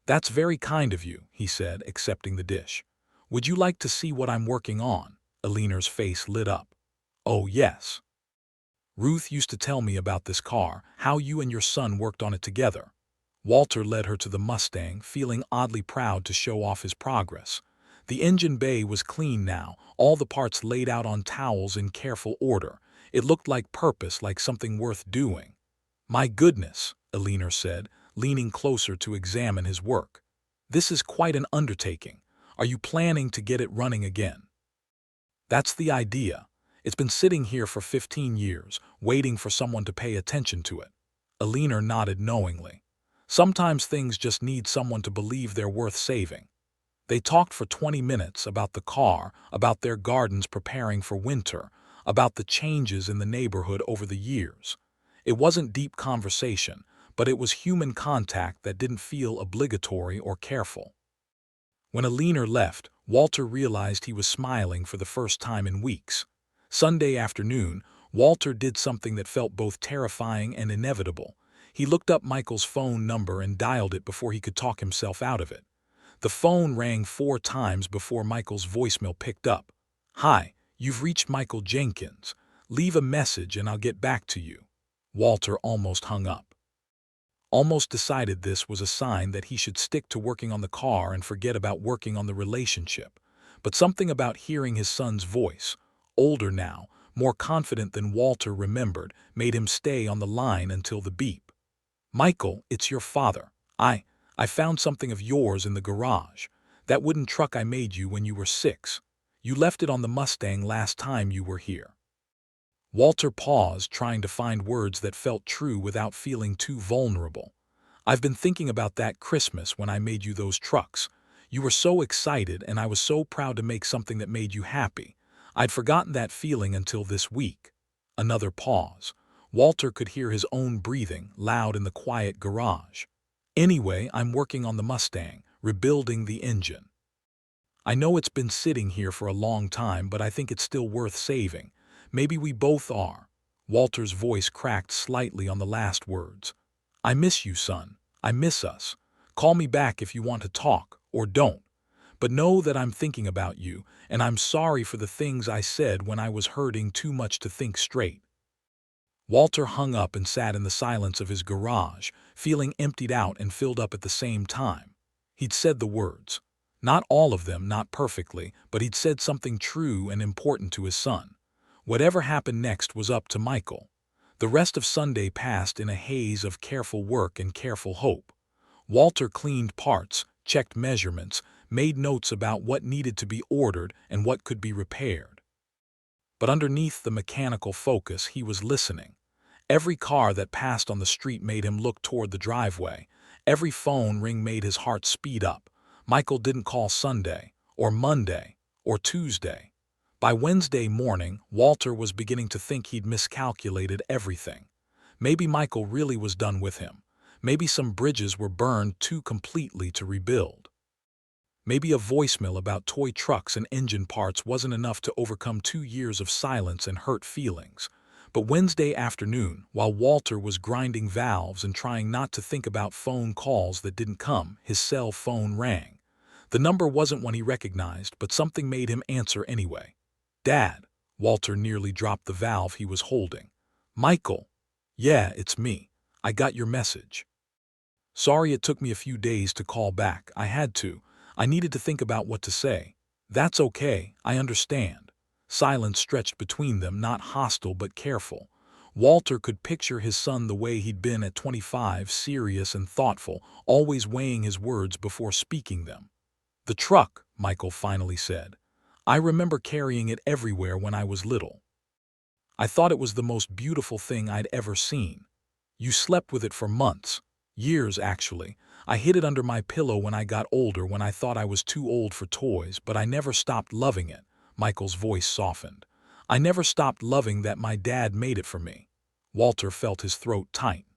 "That's very kind of you," he said, accepting the dish. "Would you like to see what I'm working on?" Alina's face lit up. "Oh, yes. Ruth used to tell me about this car, how you and your son worked on it together." Walter led her to the Mustang, feeling oddly proud to show off his progress. The engine bay was clean now, all the parts laid out on towels in careful order. It looked like purpose, like something worth doing. "My goodness," Alina said, leaning closer to examine his work. "This is quite an undertaking. Are you planning to get it running again?" "That's the idea. It's been sitting here for 15 years, waiting for someone to pay attention to it." Alina nodded knowingly. "Sometimes things just need someone to believe they're worth saving." They talked for 20 minutes about the car, about their gardens preparing for winter, about the changes in the neighborhood over the years. It wasn't deep conversation, but it was human contact that didn't feel obligatory or careful. When Alina left, Walter realized he was smiling for the first time in weeks. Sunday afternoon, Walter did something that felt both terrifying and inevitable. He looked up Michael's phone number and dialed it before he could talk himself out of it. The phone rang 4 times before Michael's voicemail picked up. "Hi, you've reached Michael Jenkins. Leave a message and I'll get back to you." Walter almost hung up. Almost decided this was a sign that he should stick to working on the car and forget about working on the relationship. But something about hearing his son's voice, older now, more confident than Walter remembered, made him stay on the line until the beep. "Michael, it's your father. I found something of yours in the garage. That wooden truck I made you when you were 6. You left it on the Mustang last time you were here." Walter paused, trying to find words that felt true without feeling too vulnerable. "I've been thinking about that Christmas when I made you those trucks. You were so excited and I was so proud to make something that made you happy. I'd forgotten that feeling until this week." Another pause. Walter could hear his own breathing, loud in the quiet garage. "Anyway, I'm working on the Mustang, rebuilding the engine. I know it's been sitting here for a long time, but I think it's still worth saving. Maybe we both are." Walter's voice cracked slightly on the last words. "I miss you, son. I miss us. Call me back if you want to talk, or don't. But know that I'm thinking about you, and I'm sorry for the things I said when I was hurting too much to think straight." Walter hung up and sat in the silence of his garage, feeling emptied out and filled up at the same time. He'd said the words. Not all of them, not perfectly, but he'd said something true and important to his son. Whatever happened next was up to Michael. The rest of Sunday passed in a haze of careful work and careful hope. Walter cleaned parts, checked measurements, made notes about what needed to be ordered and what could be repaired. But underneath the mechanical focus, he was listening. Every car that passed on the street made him look toward the driveway. Every phone ring made his heart speed up. Michael didn't call Sunday, or Monday, or Tuesday. By Wednesday morning, Walter was beginning to think he'd miscalculated everything. Maybe Michael really was done with him. Maybe some bridges were burned too completely to rebuild. Maybe a voicemail about toy trucks and engine parts wasn't enough to overcome 2 years of silence and hurt feelings. But Wednesday afternoon, while Walter was grinding valves and trying not to think about phone calls that didn't come, his cell phone rang. The number wasn't one he recognized, but something made him answer anyway. "Dad." Walter nearly dropped the valve he was holding. "Michael." "Yeah, it's me. I got your message. Sorry it took me a few days to call back. I had to. I needed to think about what to say." "That's okay, I understand." Silence stretched between them, not hostile but careful. Walter could picture his son the way he'd been at 25, serious and thoughtful, always weighing his words before speaking them. "The truck," Michael finally said. "I remember carrying it everywhere when I was little. I thought it was the most beautiful thing I'd ever seen. You slept with it for months. Years, actually. I hid it under my pillow when I got older, when I thought I was too old for toys, but I never stopped loving it." Michael's voice softened. "I never stopped loving that my dad made it for me." Walter felt his throat tighten.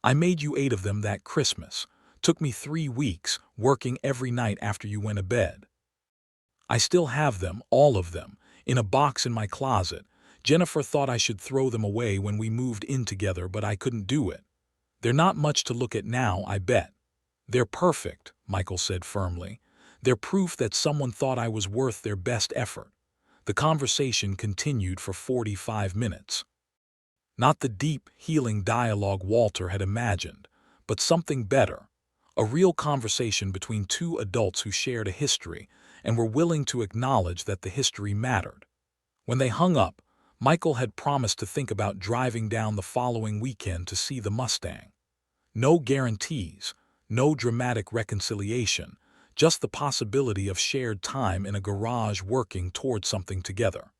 "I made you 8 of them that Christmas. Took me 3 weeks, working every night after you went to bed. I still have them, all of them, in a box in my closet. Jennifer thought I should throw them away when we moved in together, but I couldn't do it. They're not much to look at now, I bet." "They're perfect," Michael said firmly. "They're proof that someone thought I was worth their best effort." The conversation continued for 45 minutes. Not the deep, healing dialogue Walter had imagined, but something better. A real conversation between two adults who shared a history and were willing to acknowledge that the history mattered. When they hung up, Michael had promised to think about driving down the following weekend to see the Mustang. No guarantees, no dramatic reconciliation, just the possibility of shared time in a garage working toward something together.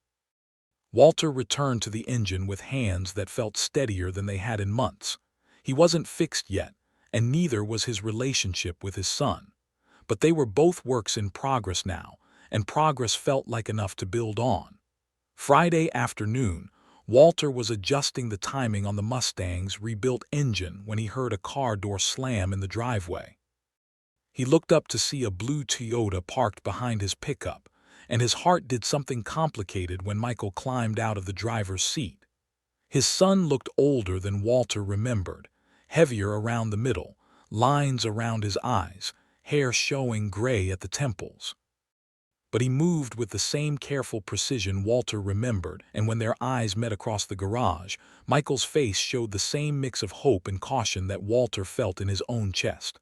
Walter returned to the engine with hands that felt steadier than they had in months. He wasn't fixed yet, and neither was his relationship with his son. But they were both works in progress now, and progress felt like enough to build on. Friday afternoon, Walter was adjusting the timing on the Mustang's rebuilt engine when he heard a car door slam in the driveway. He looked up to see a blue Toyota parked behind his pickup, and his heart did something complicated when Michael climbed out of the driver's seat. His son looked older than Walter remembered, heavier around the middle, lines around his eyes, hair showing gray at the temples. But he moved with the same careful precision Walter remembered, and when their eyes met across the garage, Michael's face showed the same mix of hope and caution that Walter felt in his own chest.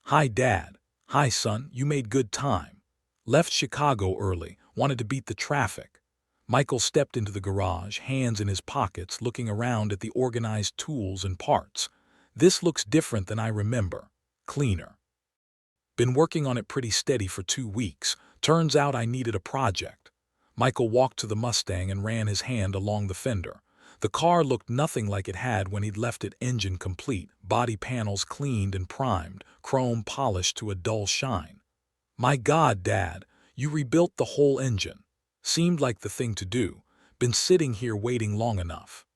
"Hi, Dad." "Hi, son, you made good time. Left Chicago early, wanted to beat the traffic." Michael stepped into the garage, hands in his pockets, looking around at the organized tools and parts. "This looks different than I remember. Cleaner. Been working on it pretty steady for 2 weeks. Turns out I needed a project." Michael walked to the Mustang and ran his hand along the fender. The car looked nothing like it had when he'd left it, engine complete, body panels cleaned and primed, chrome polished to a dull shine. "My God, Dad, you rebuilt the whole engine. Seemed like the thing to do. Been sitting here waiting long enough."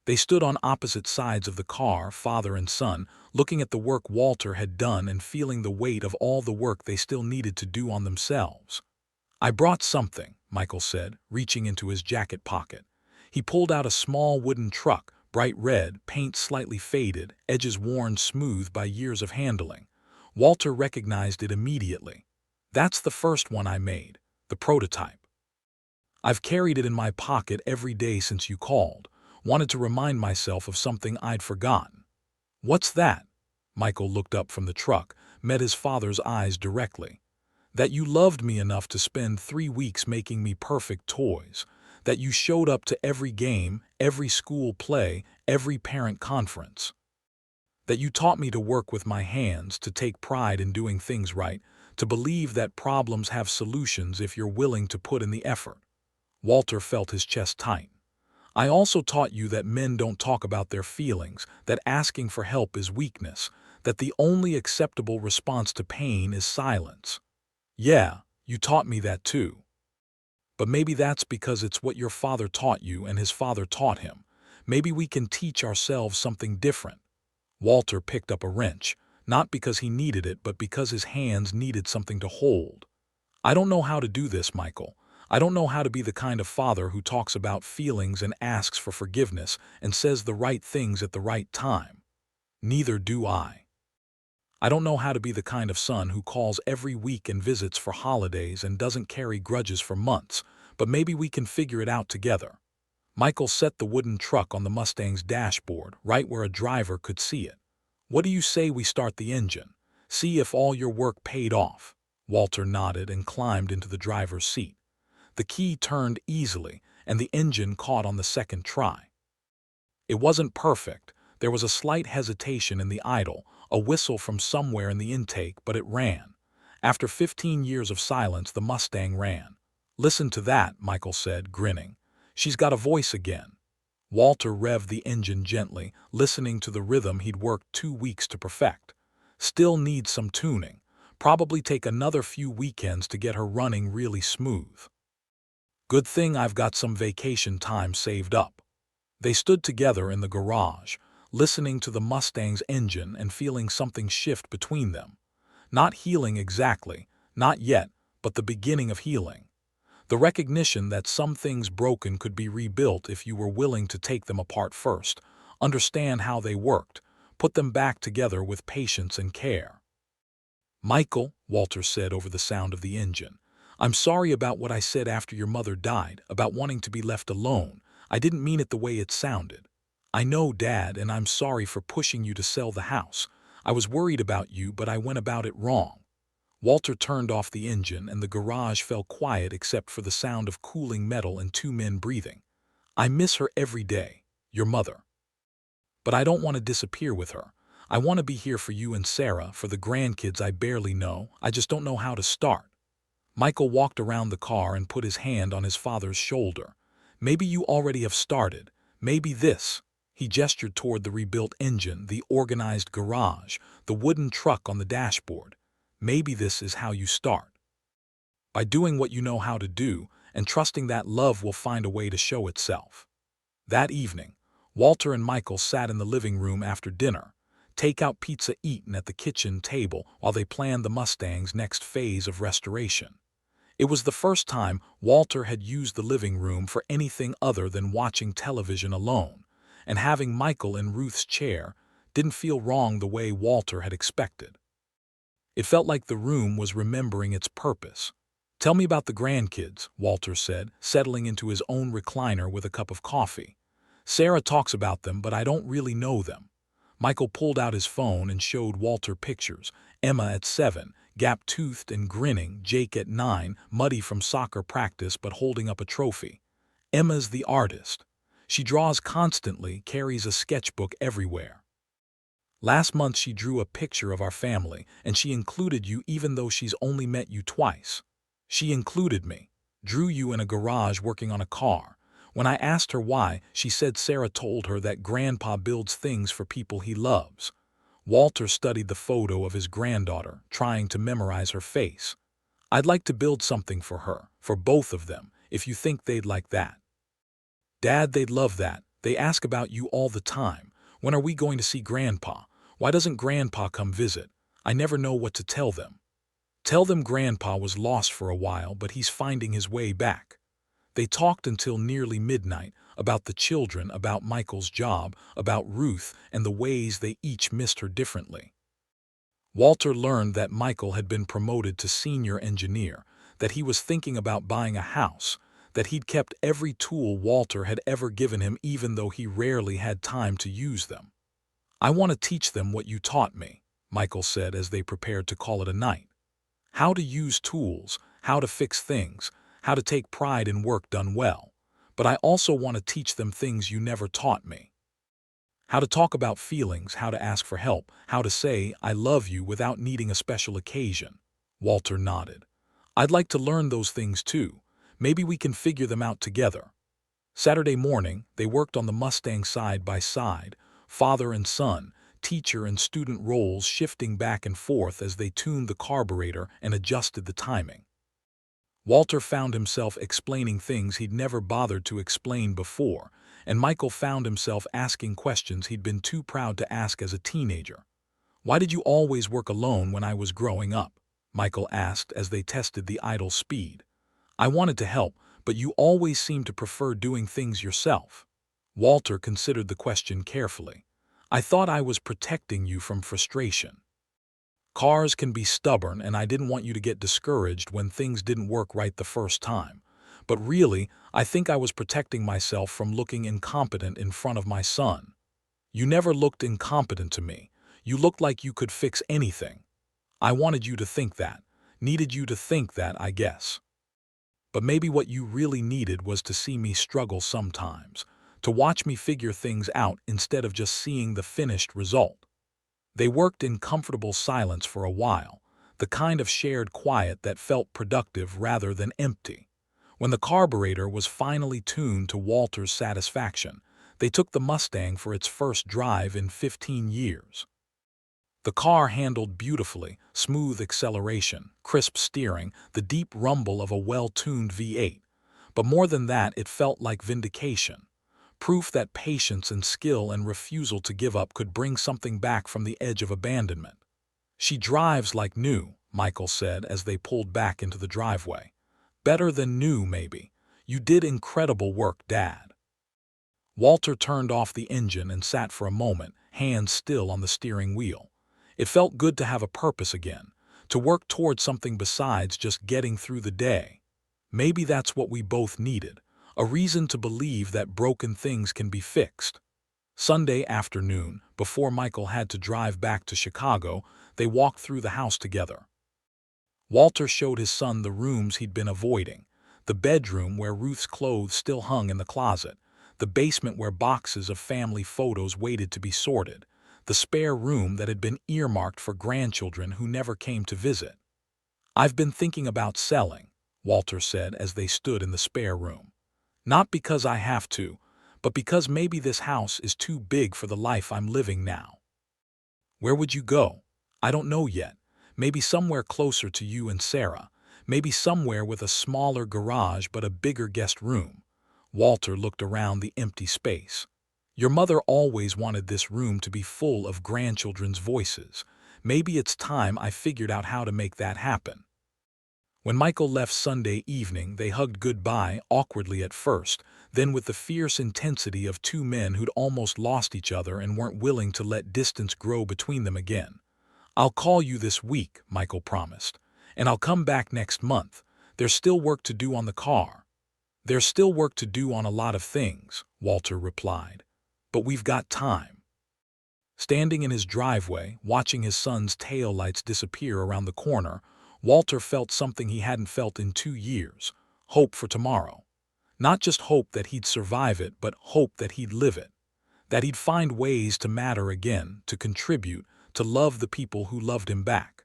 They stood on opposite sides of the car, father and son, looking at the work Walter had done and feeling the weight of all the work they still needed to do on themselves. "I brought something," Michael said, reaching into his jacket pocket. He pulled out a small wooden truck, bright red, paint slightly faded, edges worn smooth by years of handling. Walter recognized it immediately. "That's the first one I made, the prototype. I've carried it in my pocket every day since you called. Wanted to remind myself of something I'd forgotten." "What's that?" Michael looked up from the truck, met his father's eyes directly. "That you loved me enough to spend 3 weeks making me perfect toys. That you showed up to every game, every school play, every parent conference. That you taught me to work with my hands, to take pride in doing things right, to believe that problems have solutions if you're willing to put in the effort." Walter felt his chest tighten. "I also taught you that men don't talk about their feelings, that asking for help is weakness, that the only acceptable response to pain is silence." "Yeah, you taught me that too." But maybe that's because it's what your father taught you and his father taught him. Maybe we can teach ourselves something different. Walter picked up a wrench, not because he needed it, but because his hands needed something to hold. I don't know how to do this, Michael. I don't know how to be the kind of father who talks about feelings and asks for forgiveness and says the right things at the right time. Neither do I. I don't know how to be the kind of son who calls every week and visits for holidays and doesn't carry grudges for months, but maybe we can figure it out together. Michael set the wooden truck on the Mustang's dashboard, right where a driver could see it. What do you say we start the engine? See if all your work paid off. Walter nodded and climbed into the driver's seat. The key turned easily, and the engine caught on the second try. It wasn't perfect. There was a slight hesitation in the idle, a whistle from somewhere in the intake, but it ran. After 15 years of silence, the Mustang ran. "Listen to that," Michael said, grinning. "She's got a voice again." Walter revved the engine gently, listening to the rhythm he'd worked 2 weeks to perfect. Still needs some tuning. Probably take another few weekends to get her running really smooth. Good thing I've got some vacation time saved up. They stood together in the garage, listening to the Mustang's engine and feeling something shift between them. Not healing exactly, not yet, but the beginning of healing. The recognition that some things broken could be rebuilt if you were willing to take them apart first, understand how they worked, put them back together with patience and care. "Michael," Walter said over the sound of the engine, "I'm sorry about what I said after your mother died, about wanting to be left alone. I didn't mean it the way it sounded. I know, Dad, and I'm sorry for pushing you to sell the house. I was worried about you, but I went about it wrong." Walter turned off the engine, and the garage fell quiet except for the sound of cooling metal and 2 men breathing. "I miss her every day, your mother. But I don't want to disappear with her. I want to be here for you and Sarah, for the grandkids I barely know. I just don't know how to start." Michael walked around the car and put his hand on his father's shoulder. "Maybe you already have started. Maybe this." He gestured toward the rebuilt engine, the organized garage, the wooden truck on the dashboard. "Maybe this is how you start. By doing what you know how to do and trusting that love will find a way to show itself." That evening, Walter and Michael sat in the living room after dinner, takeout pizza eaten at the kitchen table while they planned the Mustang's next phase of restoration. It was the first time Walter had used the living room for anything other than watching television alone, and having Michael in Ruth's chair didn't feel wrong the way Walter had expected. It felt like the room was remembering its purpose. "Tell me about the grandkids," Walter said, settling into his own recliner with a cup of coffee. "Sarah talks about them, but I don't really know them." Michael pulled out his phone and showed Walter pictures. Emma at 7, gap-toothed and grinning, Jake at 9, muddy from soccer practice but holding up a trophy. "Emma's the artist. She draws constantly, carries a sketchbook everywhere. Last month she drew a picture of our family, and she included you even though she's only met you twice. She included me, drew you in a garage working on a car. When I asked her why, she said Sarah told her that Grandpa builds things for people he loves." Walter studied the photo of his granddaughter, trying to memorize her face. "I'd like to build something for her, for both of them, if you think they'd like that." "Dad, they'd love that. They ask about you all the time. When are we going to see Grandpa? Why doesn't Grandpa come visit? I never know what to tell them." "Tell them Grandpa was lost for a while, but he's finding his way back." They talked until nearly midnight, about the children, about Michael's job, about Ruth, and the ways they each missed her differently. Walter learned that Michael had been promoted to senior engineer, that he was thinking about buying a house, that he'd kept every tool Walter had ever given him even though he rarely had time to use them. "I want to teach them what you taught me," Michael said as they prepared to call it a night. "How to use tools, how to fix things, how to take pride in work done well. But I also want to teach them things you never taught me. How to talk about feelings, how to ask for help, how to say, 'I love you' without needing a special occasion." Walter nodded. "I'd like to learn those things too. Maybe we can figure them out together." Saturday morning, they worked on the Mustang side by side, father and son, teacher and student roles shifting back and forth as they tuned the carburetor and adjusted the timing. Walter found himself explaining things he'd never bothered to explain before, and Michael found himself asking questions he'd been too proud to ask as a teenager. "Why did you always work alone when I was growing up?" Michael asked as they tested the idle's speed. "I wanted to help, but you always seem to prefer doing things yourself." Walter considered the question carefully. "I thought I was protecting you from frustration. Cars can be stubborn, and I didn't want you to get discouraged when things didn't work right the first time. But really, I think I was protecting myself from looking incompetent in front of my son." "You never looked incompetent to me. You looked like you could fix anything. I wanted you to think that. Needed you to think that, I guess. But maybe what you really needed was to see me struggle sometimes, to watch me figure things out instead of just seeing the finished result." They worked in comfortable silence for a while, the kind of shared quiet that felt productive rather than empty. When the carburetor was finally tuned to Walter's satisfaction, they took the Mustang for its first drive in 15 years. The car handled beautifully, smooth acceleration, crisp steering, the deep rumble of a well-tuned V8. But more than that, it felt like vindication. Proof that patience and skill and refusal to give up could bring something back from the edge of abandonment. "She drives like new," Michael said as they pulled back into the driveway. "Better than new, maybe. You did incredible work, Dad." Walter turned off the engine and sat for a moment, hands still on the steering wheel. It felt good to have a purpose again, to work toward something besides just getting through the day. Maybe that's what we both needed, a reason to believe that broken things can be fixed. Sunday afternoon, before Michael had to drive back to Chicago, they walked through the house together. Walter showed his son the rooms he'd been avoiding: the bedroom where Ruth's clothes still hung in the closet, the basement where boxes of family photos waited to be sorted, the spare room that had been earmarked for grandchildren who never came to visit. "I've been thinking about selling," Walter said as they stood in the spare room. "Not because I have to, but because maybe this house is too big for the life I'm living now." "Where would you go?" "I don't know yet. Maybe somewhere closer to you and Sarah. Maybe somewhere with a smaller garage but a bigger guest room." Walter looked around the empty space. "Your mother always wanted this room to be full of grandchildren's voices. Maybe it's time I figured out how to make that happen." When Michael left Sunday evening, they hugged goodbye, awkwardly at first, then with the fierce intensity of two men who'd almost lost each other and weren't willing to let distance grow between them again. "I'll call you this week," Michael promised, "and I'll come back next month. There's still work to do on the car." "There's still work to do on a lot of things," Walter replied. "But we've got time." Standing in his driveway, watching his son's taillights disappear around the corner, Walter felt something he hadn't felt in 2 years: hope for tomorrow. Not just hope that he'd survive it, but hope that he'd live it. That he'd find ways to matter again, to contribute, to love the people who loved him back.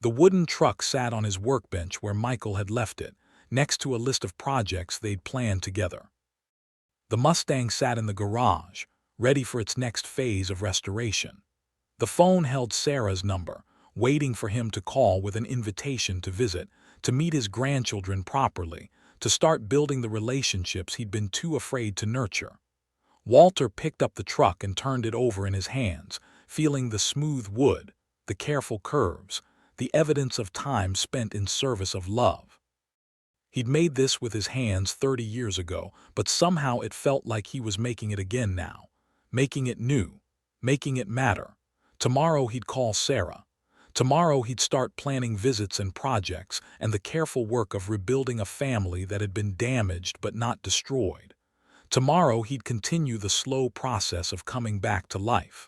The wooden truck sat on his workbench where Michael had left it, next to a list of projects they'd planned together. The Mustang sat in the garage, ready for its next phase of restoration. The phone held Sarah's number, waiting for him to call with an invitation to visit, to meet his grandchildren properly, to start building the relationships he'd been too afraid to nurture. Walter picked up the truck and turned it over in his hands, feeling the smooth wood, the careful curves, the evidence of time spent in service of love. He'd made this with his hands 30 years ago, but somehow it felt like he was making it again now, making it new, making it matter. Tomorrow he'd call Sarah. Tomorrow he'd start planning visits and projects and the careful work of rebuilding a family that had been damaged but not destroyed. Tomorrow he'd continue the slow process of coming back to life.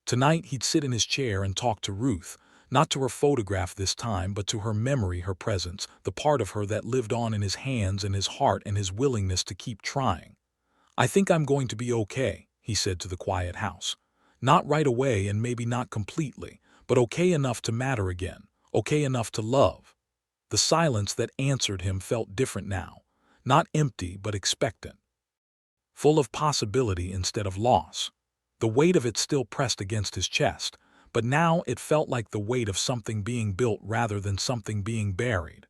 Tonight he'd sit in his chair and talk to Ruth, not to her photograph this time, but to her memory, her presence, the part of her that lived on in his hands and his heart and his willingness to keep trying. "I think I'm going to be okay," he said to the quiet house. "Not right away and maybe not completely, but okay enough to matter again, okay enough to love." The silence that answered him felt different now, not empty but expectant, full of possibility instead of loss. The weight of it still pressed against his chest, but now it felt like the weight of something being built rather than something being buried.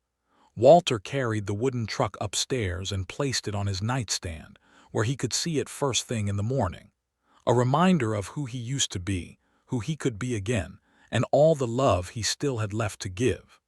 Walter carried the wooden truck upstairs and placed it on his nightstand, where he could see it first thing in the morning. A reminder of who he used to be, who he could be again, and all the love he still had left to give.